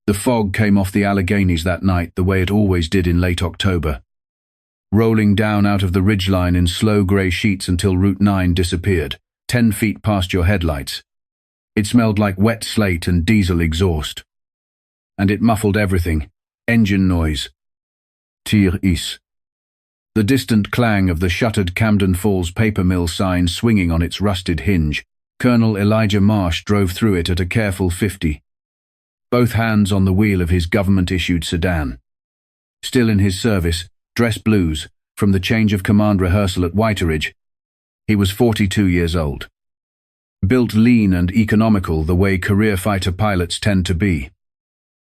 The fog came off the Alleghenies that night the way it always did in late October, rolling down out of the ridgeline in slow grey sheets until Route 9 disappeared, 10 feet past your headlights. It smelled like wet slate and diesel exhaust. And it muffled everything. Engine noise. Tir-is. The distant clang of the shuttered Camden Falls paper mill sign swinging on its rusted hinge. Colonel Elijah Marsh drove through it at a careful 50. Both hands on the wheel of his government-issued sedan. Still in his service, dress blues, from the change of command rehearsal at Whiteridge. He was 42 years old. Built lean and economical the way career fighter pilots tend to be.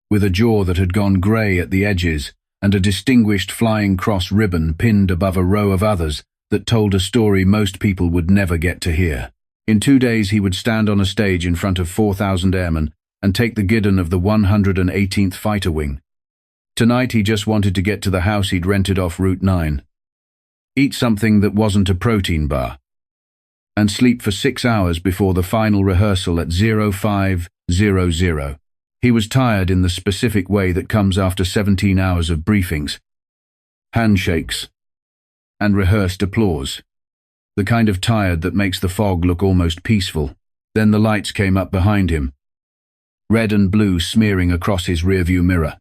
With a jaw that had gone grey at the edges and a distinguished flying cross ribbon pinned above a row of others that told a story most people would never get to hear. In 2 days he would stand on a stage in front of 4,000 airmen and take the guidon of the 118th Fighter Wing. Tonight he just wanted to get to the house he'd rented off Route 9. Eat something that wasn't a protein bar. And sleep for 6 hours before the final rehearsal at 0500. He was tired in the specific way that comes after 17 hours of briefings. Handshakes. And rehearsed applause. The kind of tired that makes the fog look almost peaceful. Then the lights came up behind him. Red and blue smearing across his rearview mirror.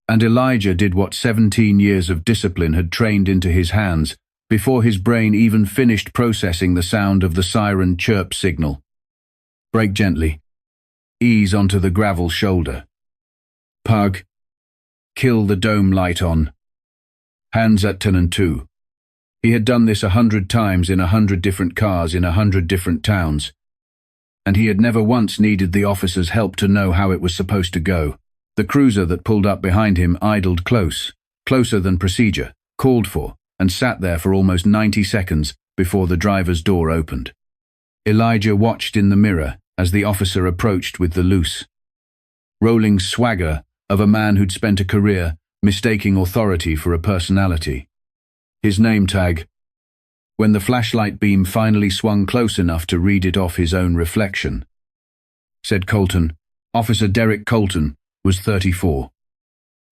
And Elijah did what 17 years of discipline had trained into his hands before his brain even finished processing the sound of the siren chirp signal. Brake gently. Ease onto the gravel shoulder. Pug. Kill the dome light on. Hands at 10 and 2. He had done this 100 times in 100 different cars in 100 different towns. And he had never once needed the officer's help to know how it was supposed to go. The cruiser that pulled up behind him idled closer than procedure, called for, and sat there for almost 90 seconds before the driver's door opened. Elijah watched in the mirror as the officer approached with the loose, rolling swagger of a man who'd spent a career mistaking authority for a personality. His name tag. When the flashlight beam finally swung close enough to read it off his own reflection. Said Colton. Officer Derek Colton was 34.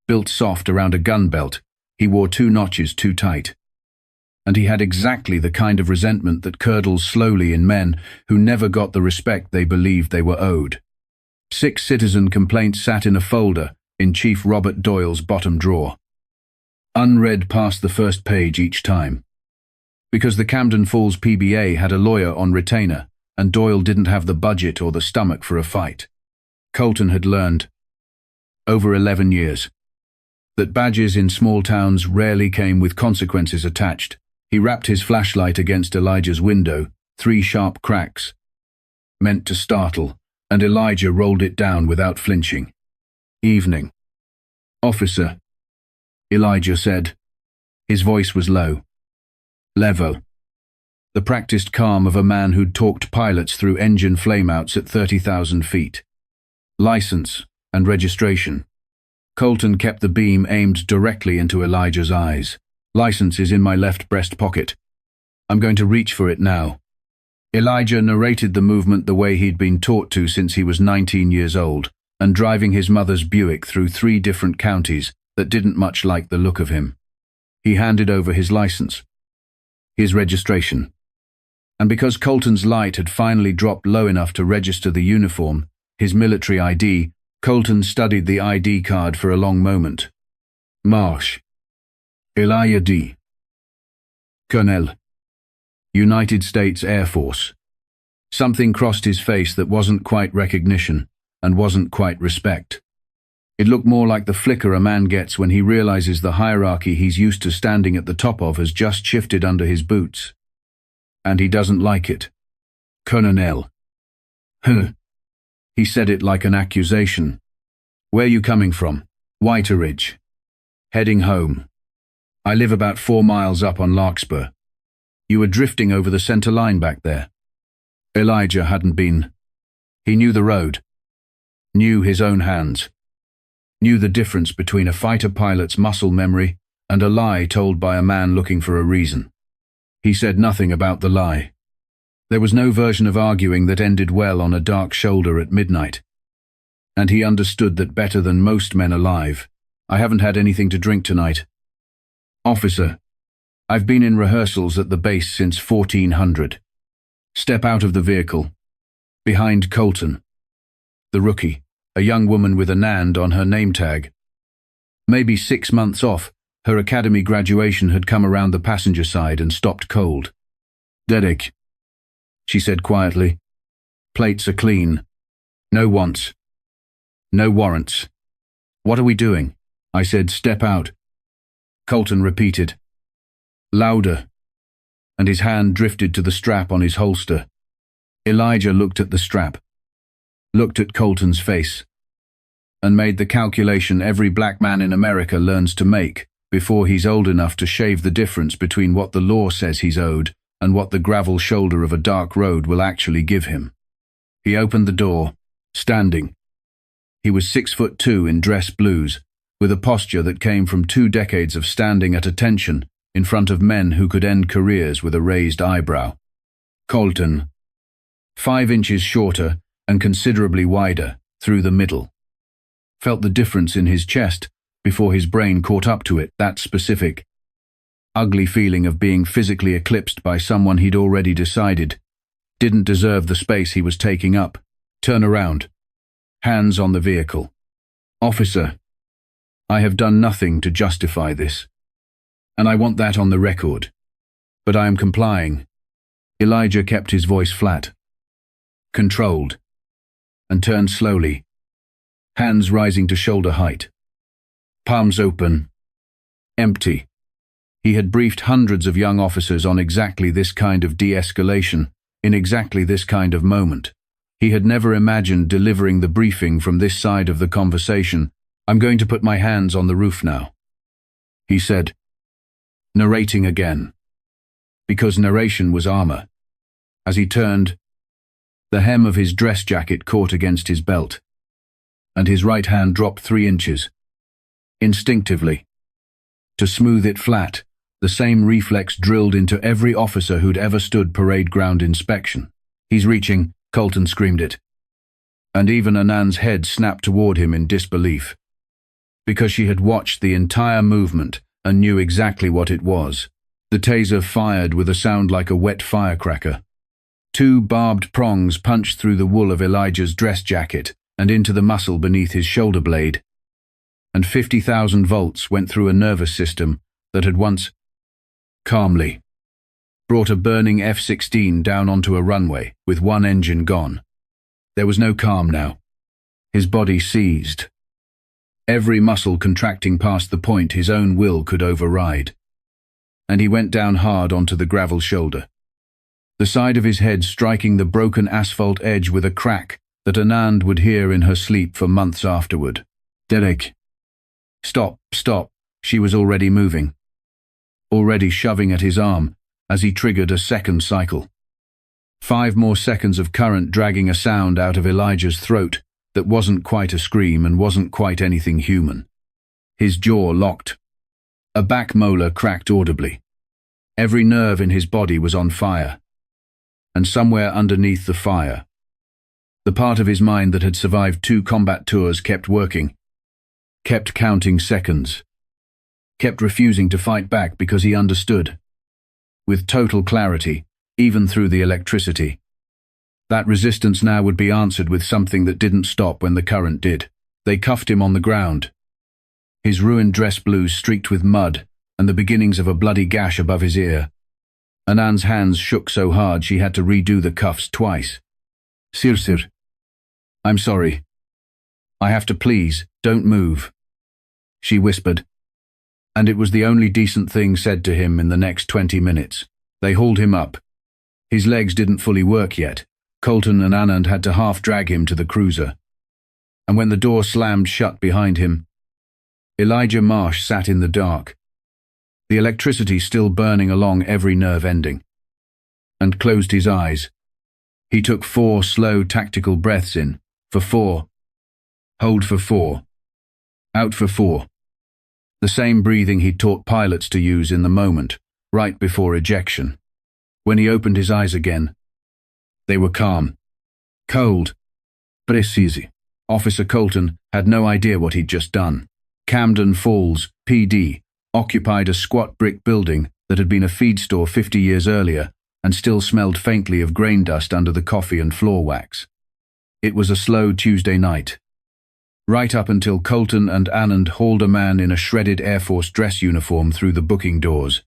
Built soft around a gun belt, he wore 2 notches too tight. And he had exactly the kind of resentment that curdles slowly in men who never got the respect they believed they were owed. 6 citizen complaints sat in a folder in Chief Robert Doyle's bottom drawer. Unread past the first page each time. Because the Camden Falls PBA had a lawyer on retainer, and Doyle didn't have the budget or the stomach for a fight. Colton had learned, over 11 years, that badges in small towns rarely came with consequences attached. He rapped his flashlight against Elijah's window, 3 sharp cracks, meant to startle, and Elijah rolled it down without flinching. Evening. Officer, Elijah said. His voice was low. Level. The practiced calm of a man who'd talked pilots through engine flameouts at 30,000 feet. License and registration. Colton kept the beam aimed directly into Elijah's eyes. License is in my left breast pocket. I'm going to reach for it now. Elijah narrated the movement the way he'd been taught to since he was 19 years old, and driving his mother's Buick through 3 different counties that didn't much like the look of him. He handed over his license. His registration. And because Colton's light had finally dropped low enough to register the uniform, his military ID, Colton studied the ID card for a long moment. Marsh. Elijah D. Colonel. United States Air Force. Something crossed his face that wasn't quite recognition and wasn't quite respect. It looked more like the flicker a man gets when he realizes the hierarchy he's used to standing at the top of has just shifted under his boots. And he doesn't like it. Colonel. Huh. He said it like an accusation. Where you coming from? Whiteridge. Heading home. I live about 4 miles up on Larkspur. You were drifting over the center line back there. Elijah hadn't been. He knew the road. Knew his own hands. Knew the difference between a fighter pilot's muscle memory and a lie told by a man looking for a reason. He said nothing about the lie. There was no version of arguing that ended well on a dark shoulder at midnight. And he understood that better than most men alive. "I haven't had anything to drink tonight." "Officer, I've been in rehearsals at the base since 1400. Step out of the vehicle. Behind Colton." The rookie, a young woman with Anand on her name tag. Maybe 6 months off, her academy graduation had come around the passenger side and stopped cold. "Derek," she said quietly. "Plates are clean. No wants. No warrants." "What are we doing?" I said. "Step out." Colton repeated. Louder. And his hand drifted to the strap on his holster. Elijah looked at the strap, looked at Colton's face, and made the calculation every black man in America learns to make before he's old enough to shave the difference between what the law says he's owed and what the gravel shoulder of a dark road will actually give him. He opened the door, standing. He was 6'2" in dress blues, with a posture that came from 2 decades of standing at attention in front of men who could end careers with a raised eyebrow. Colton, 5 inches shorter and considerably wider, through the middle. Felt the difference in his chest before his brain caught up to it, that specific, ugly feeling of being physically eclipsed by someone he'd already decided didn't deserve the space he was taking up. Turn around. Hands on the vehicle. "Officer, I have done nothing to justify this, and I want that on the record. But I am complying." Elijah kept his voice flat, controlled, and turned slowly, hands rising to shoulder height. Palms open. Empty. He had briefed hundreds of young officers on exactly this kind of de-escalation, in exactly this kind of moment. He had never imagined delivering the briefing from this side of the conversation. "I'm going to put my hands on the roof now," he said, narrating again, because narration was armor. As he turned, the hem of his dress jacket caught against his belt, and his right hand dropped 3 inches. Instinctively, to smooth it flat, the same reflex drilled into every officer who'd ever stood parade ground inspection. "He's reaching," Colton screamed it. And even Anand's head snapped toward him in disbelief, because she had watched the entire movement and knew exactly what it was. The taser fired with a sound like a wet firecracker. 2 barbed prongs punched through the wool of Elijah's dress jacket and into the muscle beneath his shoulder blade, and 50,000 volts went through a nervous system that had once, calmly, brought a burning F-16 down onto a runway with 1 engine gone. There was no calm now. His body seized, every muscle contracting past the point his own will could override. And he went down hard onto the gravel shoulder, the side of his head striking the broken asphalt edge with a crack that Anand would hear in her sleep for months afterward. "Derek." "Stop, stop." She was already moving, already shoving at his arm as he triggered a second cycle. 5 more seconds of current dragging a sound out of Elijah's throat that wasn't quite a scream and wasn't quite anything human. His jaw locked. A back molar cracked audibly. Every nerve in his body was on fire. And somewhere underneath the fire, the part of his mind that had survived 2 combat tours kept working, kept counting seconds, kept refusing to fight back because he understood, with total clarity, even through the electricity. That resistance now would be answered with something that didn't stop when the current did. They cuffed him on the ground, his ruined dress blues streaked with mud and the beginnings of a bloody gash above his ear. Anand's hands shook so hard she had to redo the cuffs twice. Sir. I'm sorry. I have to, please, don't move," she whispered. And it was the only decent thing said to him in the next 20 minutes. They hauled him up. His legs didn't fully work yet. Colton and Anand had to half-drag him to the cruiser. And when the door slammed shut behind him, Elijah Marsh sat in the dark, the electricity still burning along every nerve ending, and closed his eyes. He took 4 slow tactical breaths in, for 4, hold for 4, out for 4. The same breathing he'd taught pilots to use in the moment, right before ejection. When he opened his eyes again, they were calm, cold, precise. Officer Colton had no idea what he'd just done. Camden Falls, PD, occupied a squat brick building that had been a feed store 50 years earlier and still smelled faintly of grain dust under the coffee and floor wax. It was a slow Tuesday night. Right up until Colton and Anand hauled a man in a shredded Air Force dress uniform through the booking doors.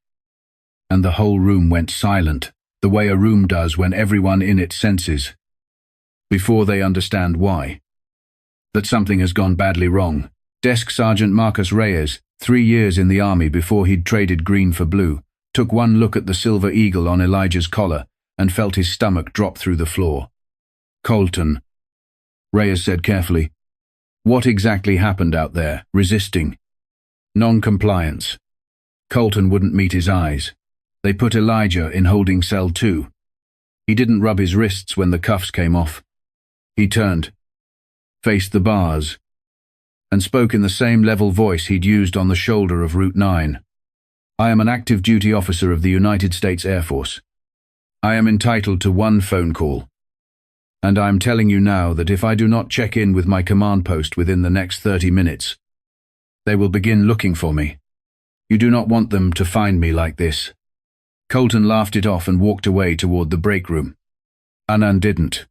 And the whole room went silent, the way a room does when everyone in it senses, before they understand why, that something has gone badly wrong. Desk Sergeant Marcus Reyes, 3 years in the army before he'd traded green for blue, took one look at the silver eagle on Elijah's collar and felt his stomach drop through the floor. "Colton," Reyes said carefully, "what exactly happened out there? Resisting? Non-compliance?" Colton wouldn't meet his eyes. They put Elijah in holding cell 2. He didn't rub his wrists when the cuffs came off. He turned, faced the bars, and spoke in the same level voice he'd used on the shoulder of Route 9. "I am an active duty officer of the United States Air Force. I am entitled to one phone call. And I am telling you now that if I do not check in with my command post within the next 30 minutes, they will begin looking for me. You do not want them to find me like this." Colton laughed it off and walked away toward the break room. Anand didn't.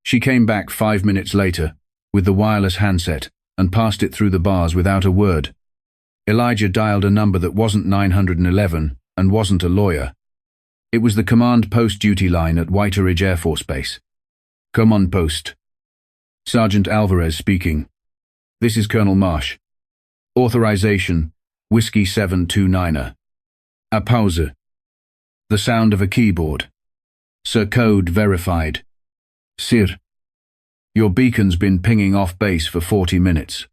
She came back 5 minutes later, with the wireless handset, and passed it through the bars without a word. Elijah dialed a number that wasn't 911 and wasn't a lawyer. It was the command post duty line at Whiteridge Air Force Base. "Command post. Sergeant Alvarez speaking. This is Colonel Marsh. Authorization, Whiskey 729er. A pause. The sound of a keyboard. Sir, code verified. Sir, your beacon's been pinging off base for 40 minutes.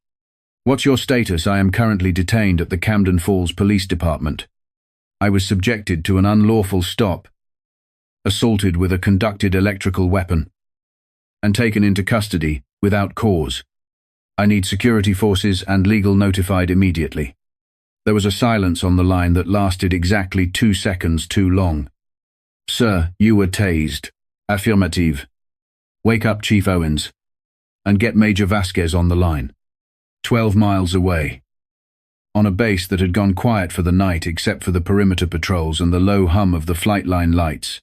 What's your status? I am currently detained at the Camden Falls Police Department. I was subjected to an unlawful stop, assaulted with a conducted electrical weapon, and taken into custody without cause. I need security forces and legal notified immediately." There was a silence on the line that lasted exactly 2 seconds too long. "Sir, you were tased." "Affirmative. Wake up Chief Owens, and get Major Vasquez on the line. 12 miles away." On a base that had gone quiet for the night except for the perimeter patrols and the low hum of the flight line lights,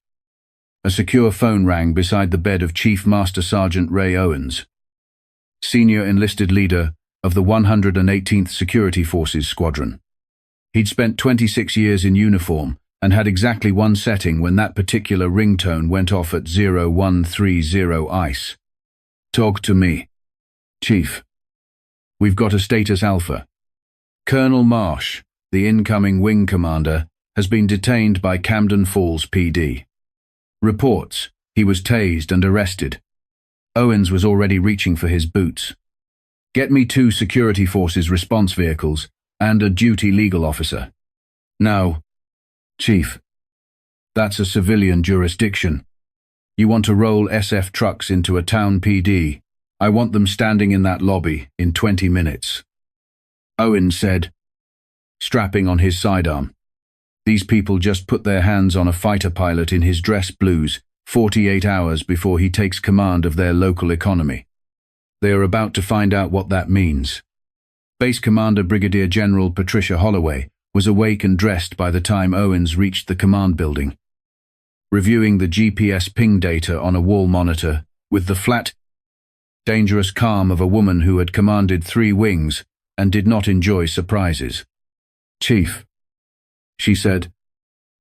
a secure phone rang beside the bed of Chief Master Sergeant Ray Owens, senior enlisted leader of the 118th Security Forces Squadron. He'd spent 26 years in uniform and had exactly one setting when that particular ringtone went off at 0130 ICE. "Talk to me." "Chief, we've got a status alpha. Colonel Marsh, the incoming wing commander, has been detained by Camden Falls PD. Reports, he was tased and arrested." Owens was already reaching for his boots. "Get me 2 security forces response vehicles and a duty legal officer. Now." "Chief, that's a civilian jurisdiction. You want to roll SF trucks into a town PD. I want them standing in that lobby in 20 minutes. Owens said, strapping on his sidearm. "These people just put their hands on a fighter pilot in his dress blues 48 hours before he takes command of their local economy. They are about to find out what that means." Base Commander Brigadier General Patricia Holloway was awake and dressed by the time Owens reached the command building, reviewing the GPS ping data on a wall monitor with the flat, dangerous calm of a woman who had commanded 3 wings and did not enjoy surprises. "Chief," she said,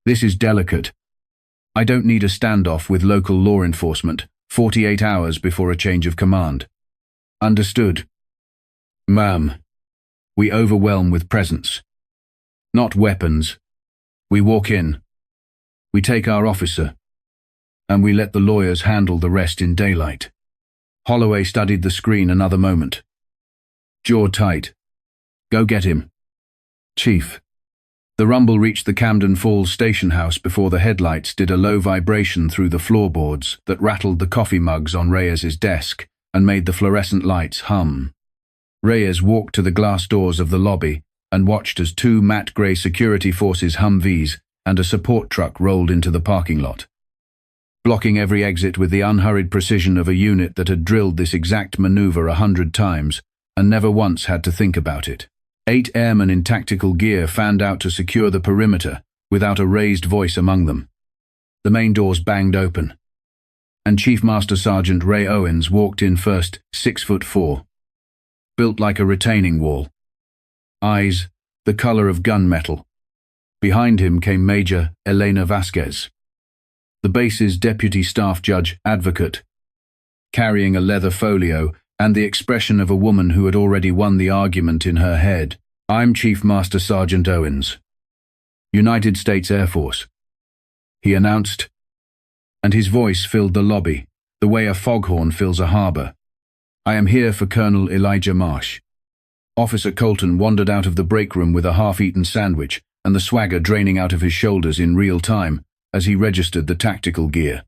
"this is delicate. I don't need a standoff with local law enforcement 48 hours before a change of command." "Understood." "Ma'am, we overwhelm with presence. Not weapons. We walk in. We take our officer. And we let the lawyers handle the rest in daylight." Holloway studied the screen another moment. "Jaw tight. Go get him." "Chief." The rumble reached the Camden Falls station house before the headlights did a low vibration through the floorboards that rattled the coffee mugs on Reyes's desk and made the fluorescent lights hum. Reyes walked to the glass doors of the lobby and watched as 2 matte grey security forces Humvees and a support truck rolled into the parking lot. blocking every exit with the unhurried precision of a unit that had drilled this exact maneuver 100 times and never once had to think about it. 8 airmen in tactical gear fanned out to secure the perimeter without a raised voice among them. The main doors banged open, and Chief Master Sergeant Ray Owens walked in first, 6'4", built like a retaining wall. Eyes the color of gunmetal. Behind him came Major Elena Vasquez, the base's deputy staff judge advocate, carrying a leather folio and the expression of a woman who had already won the argument in her head. "I'm Chief Master Sergeant Owens, United States Air Force," he announced, and his voice filled the lobby, the way a foghorn fills a harbor. "I am here for Colonel Elijah Marsh." Officer Colton wandered out of the break room with a half-eaten sandwich and the swagger draining out of his shoulders in real time as he registered the tactical gear.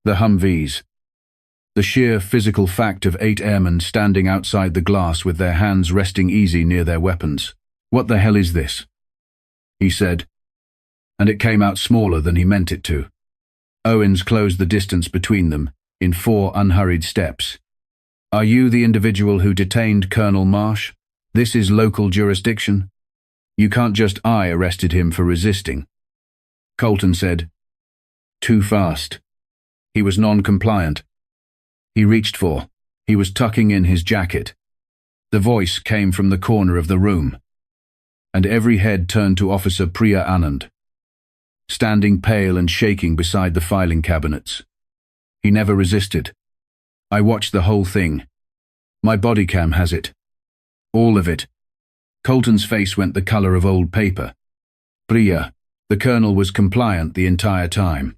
The Humvees. The sheer physical fact of 8 airmen standing outside the glass with their hands resting easy near their weapons. "What the hell is this?" he said, and it came out smaller than he meant it to. Owens closed the distance between them in 4 unhurried steps. "Are you the individual who detained Colonel Marsh? This is local jurisdiction. You can't just arrested him for resisting." Colton said, "Too fast." He was non-compliant. He reached he was tucking in his jacket. The voice came from the corner of the room, and every head turned to Officer Priya Anand, standing pale and shaking beside the filing cabinets. He never resisted. "I watched the whole thing. My body cam has it. All of it." Colton's face went the color of old paper. "Priya, the colonel was compliant the entire time."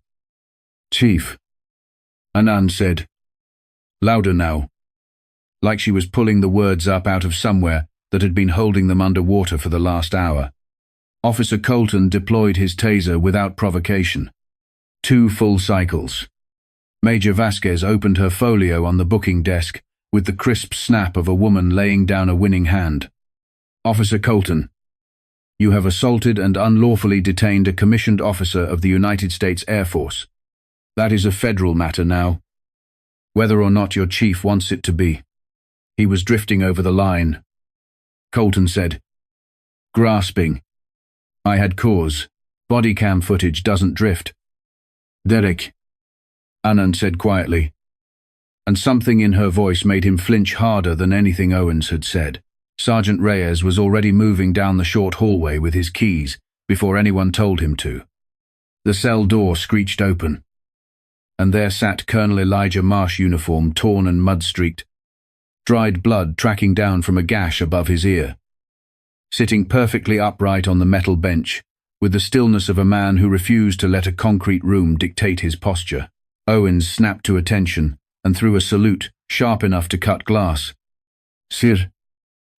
"Chief," Anand said, louder now, like she was pulling the words up out of somewhere that had been holding them underwater for the last hour. Officer Colton deployed his taser without provocation. 2 full cycles. Major Vasquez opened her folio on the booking desk with the crisp snap of a woman laying down a winning hand. "Officer Colton, you have assaulted and unlawfully detained a commissioned officer of the United States Air Force. That is a federal matter now, whether or not your chief wants it to be." He was drifting over the line. Colton said, grasping, "I had cause. Body cam footage doesn't drift." "Derek," Anand said quietly, and something in her voice made him flinch harder than anything Owens had said. Sergeant Reyes was already moving down the short hallway with his keys before anyone told him to. The cell door screeched open, and there sat Colonel Elijah Marsh, uniform torn and mud-streaked, dried blood tracking down from a gash above his ear. Sitting perfectly upright on the metal bench, with the stillness of a man who refused to let a concrete room dictate his posture, Owens snapped to attention and threw a salute sharp enough to cut glass. "Sir,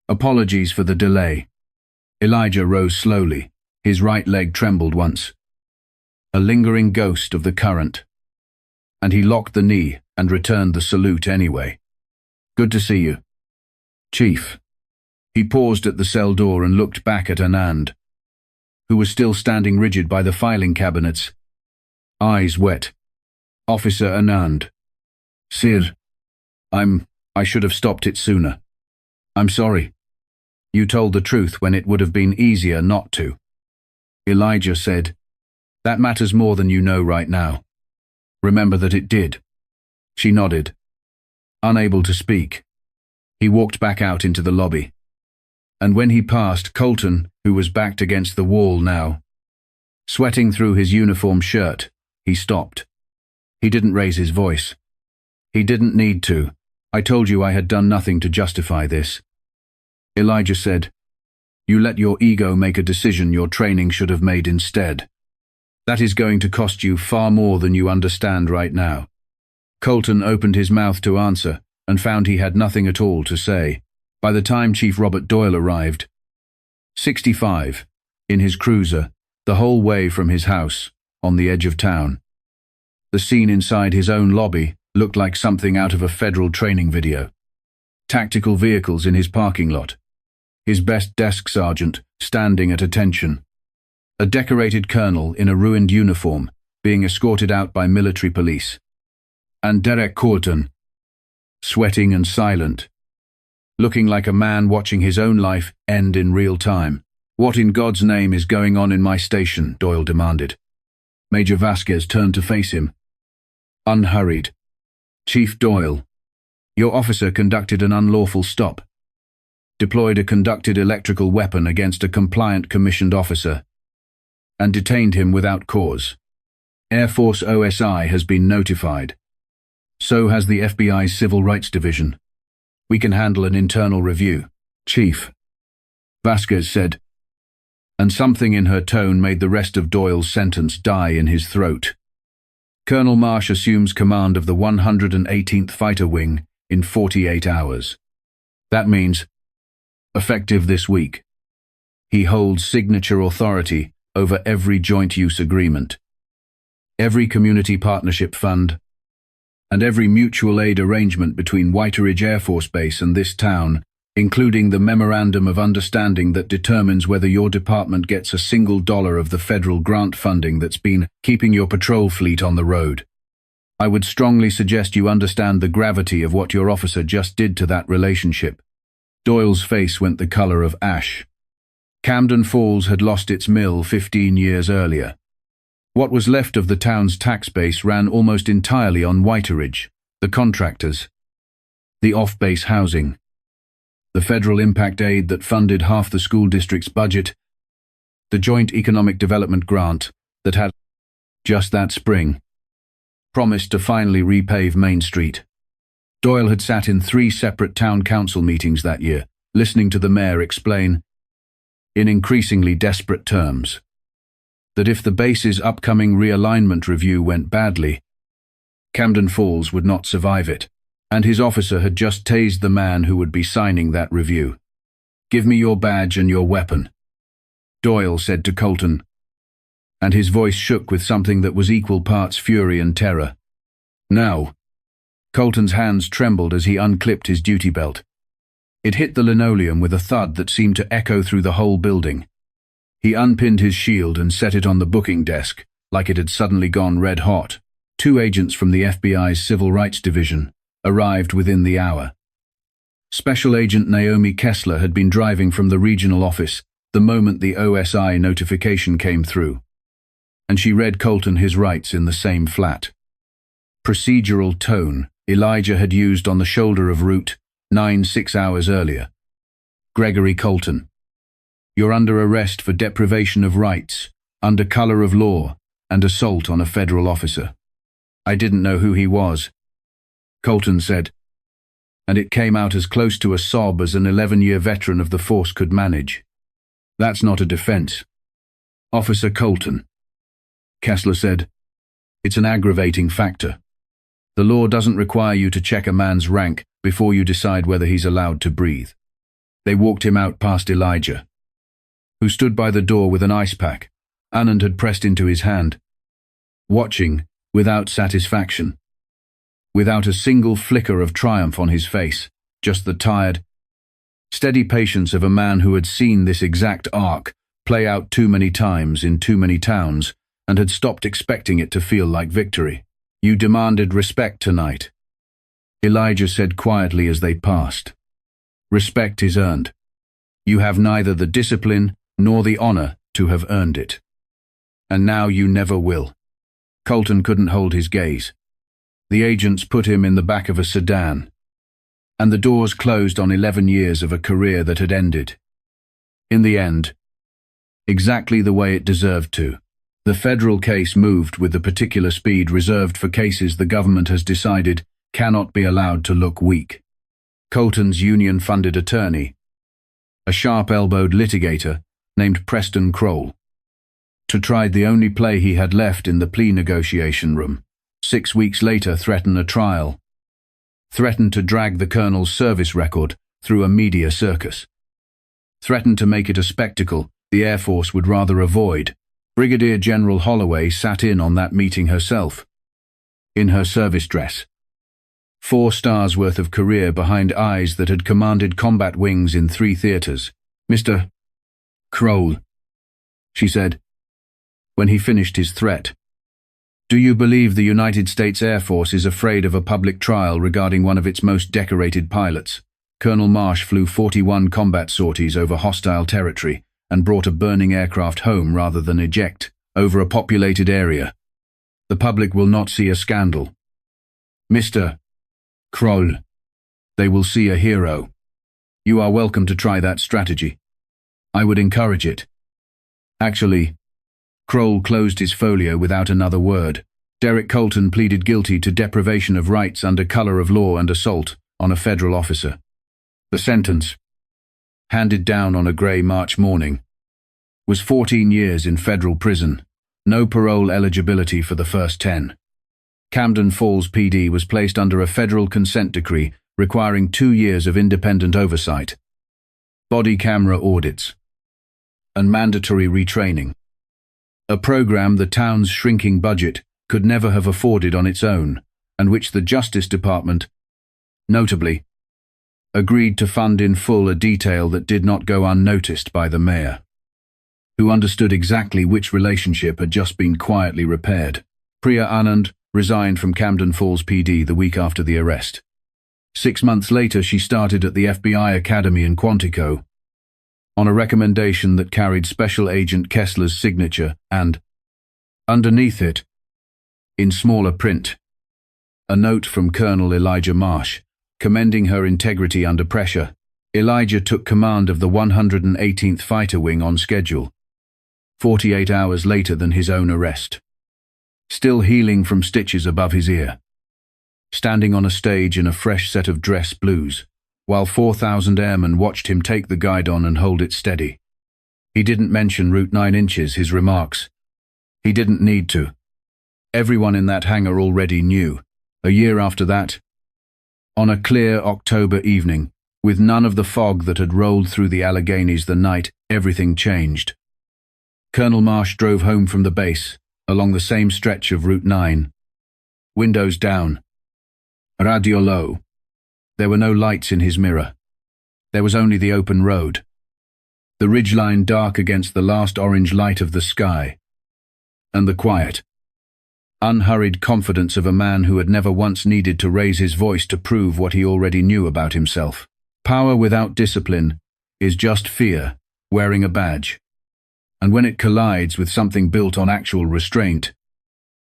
apologies for the delay." Elijah rose slowly. His right leg trembled once, a lingering ghost of the current, and he locked the knee and returned the salute anyway. "Good to see you, Chief." He paused at the cell door and looked back at Anand, who was still standing rigid by the filing cabinets, eyes wet. "Officer Anand." "Sir, I should have stopped it sooner. I'm sorry. You told the truth when it would have been easier not to." Elijah said, "That matters more than you know right now. Remember that it did." She nodded, unable to speak. He walked back out into the lobby, and when he passed Colton, who was backed against the wall now, sweating through his uniform shirt, he stopped. He didn't raise his voice. He didn't need to. "I told you I had done nothing to justify this." Elijah said, "You let your ego make a decision your training should have made instead. That is going to cost you far more than you understand right now." Colton opened his mouth to answer and found he had nothing at all to say. By the time Chief Robert Doyle arrived, 65, in his cruiser, the whole way from his house, on the edge of town, the scene inside his own lobby looked like something out of a federal training video. Tactical vehicles in his parking lot. His best desk sergeant standing at attention. A decorated colonel in a ruined uniform, being escorted out by military police. And Derek Colton, sweating and silent, looking like a man watching his own life end in real time. "What in God's name is going on in my station?" Doyle demanded. Major Vasquez turned to face him, unhurried. "Chief Doyle, your officer conducted an unlawful stop, deployed a conducted electrical weapon against a compliant commissioned officer, and detained him without cause. Air Force OSI has been notified. So has the FBI's Civil Rights Division. We can handle an internal review." "Chief," Vasquez said, and something in her tone made the rest of Doyle's sentence die in his throat. "Colonel Marsh assumes command of the 118th Fighter Wing in 48 hours. That means, effective this week, he holds signature authority over every joint use agreement, every community partnership fund, and every mutual aid arrangement between Whiteridge Air Force Base and this town, including the Memorandum of Understanding that determines whether your department gets a single dollar of the federal grant funding that's been keeping your patrol fleet on the road. I would strongly suggest you understand the gravity of what your officer just did to that relationship." Doyle's face went the color of ash. Camden Falls had lost its mill 15 years earlier. What was left of the town's tax base ran almost entirely on Whiteridge, the contractors, the off-base housing, the federal impact aid that funded half the school district's budget, the joint economic development grant that had, just that spring, promised to finally repave Main Street. Doyle had sat in 3 separate town council meetings that year, listening to the mayor explain, in increasingly desperate terms, that if the base's upcoming realignment review went badly, Camden Falls would not survive it, and his officer had just tased the man who would be signing that review. "Give me your badge and your weapon," Doyle said to Colton, and his voice shook with something that was equal parts fury and terror. "Now." Colton's hands trembled as he unclipped his duty belt. It hit the linoleum with a thud that seemed to echo through the whole building. He unpinned his shield and set it on the booking desk, like it had suddenly gone red hot. 2 agents from the FBI's Civil Rights Division arrived within the hour. Special Agent Naomi Kessler had been driving from the regional office the moment the OSI notification came through, and she read Colton his rights in the same flat, procedural tone Elijah had used on the shoulder of Route 9 6 hours earlier. "Gregory Colton, you're under arrest for deprivation of rights, under color of law, and assault on a federal officer." "I didn't know who he was," Colton said, and it came out as close to a sob as an 11-year veteran of the force could manage. "That's not a defense, Officer Colton," Kessler said. "It's an aggravating factor. The law doesn't require you to check a man's rank before you decide whether he's allowed to breathe." They walked him out past Elijah, who stood by the door with an ice pack Anand had pressed into his hand, watching without satisfaction, without a single flicker of triumph on his face, just the tired, steady patience of a man who had seen this exact arc play out too many times in too many towns and had stopped expecting it to feel like victory. "You demanded respect tonight," Elijah said quietly as they passed. "Respect is earned. You have neither the discipline nor the honor to have earned it. And now you never will." Colton couldn't hold his gaze. The agents put him in the back of a sedan, and the doors closed on 11 years of a career that had ended. In the end, exactly the way it deserved to. The federal case moved with the particular speed reserved for cases the government has decided cannot be allowed to look weak. Colton's union-funded attorney, a sharp-elbowed litigator named Preston Kroll, tried the only play he had left in the plea negotiation room. 6 weeks later, threatened a trial, threatened to drag the colonel's service record through a media circus, threatened to make it a spectacle the Air Force would rather avoid. Brigadier General Holloway sat in on that meeting herself, in her service dress. 4 stars worth of career behind eyes that had commanded combat wings in 3 theaters. "Mr. Kroll," she said, when he finished his threat, Do you believe the United States Air Force is afraid of a public trial regarding one of its most decorated pilots? Colonel Marsh flew 41 combat sorties over hostile territory and brought a burning aircraft home rather than eject over a populated area. The public will not see a scandal. Mr. Kroll, they will see a hero. You are welcome to try that strategy. I would encourage it. Actually, Kroll closed his folio without another word. Derek Colton pleaded guilty to deprivation of rights under color of law and assault on a federal officer. The sentence, handed down on a grey March morning, was 14 years in federal prison, no parole eligibility for the first 10. Camden Falls PD was placed under a federal consent decree requiring 2 years of independent oversight, body camera audits, and mandatory retraining. A program the town's shrinking budget could never have afforded on its own, and which the Justice Department, notably, agreed to fund in full, a detail that did not go unnoticed by the mayor, who understood exactly which relationship had just been quietly repaired. Priya Anand resigned from Camden Falls PD the week after the arrest. 6 months later, she started at the FBI Academy in Quantico, on a recommendation that carried Special Agent Kessler's signature and, underneath it, in smaller print, a note from Colonel Elijah Marsh, commending her integrity under pressure. Elijah took command of the 118th Fighter Wing on schedule, 48 hours later than his own arrest. Still healing from stitches above his ear, standing on a stage in a fresh set of dress blues, while 4,000 airmen watched him take the guidon and hold it steady. He didn't mention Route 9 inches, his remarks. He didn't need to. Everyone in that hangar already knew. A year after that, on a clear October evening, with none of the fog that had rolled through the Alleghenies the night, everything changed. Colonel Marsh drove home from the base, along the same stretch of Route 9. Windows down. Radio low. There were no lights in his mirror. There was only the open road, the ridgeline dark against the last orange light of the sky, and the quiet, unhurried confidence of a man who had never once needed to raise his voice to prove what he already knew about himself. Power without discipline is just fear wearing a badge, and when it collides with something built on actual restraint,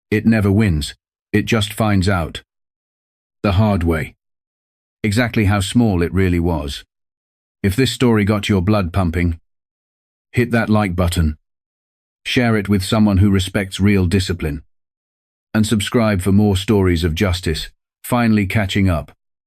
it never wins, it just finds out, the hard way, exactly how small it really was. If this story got your blood pumping, hit that like button, share it with someone who respects real discipline, and subscribe for more stories of justice finally catching up.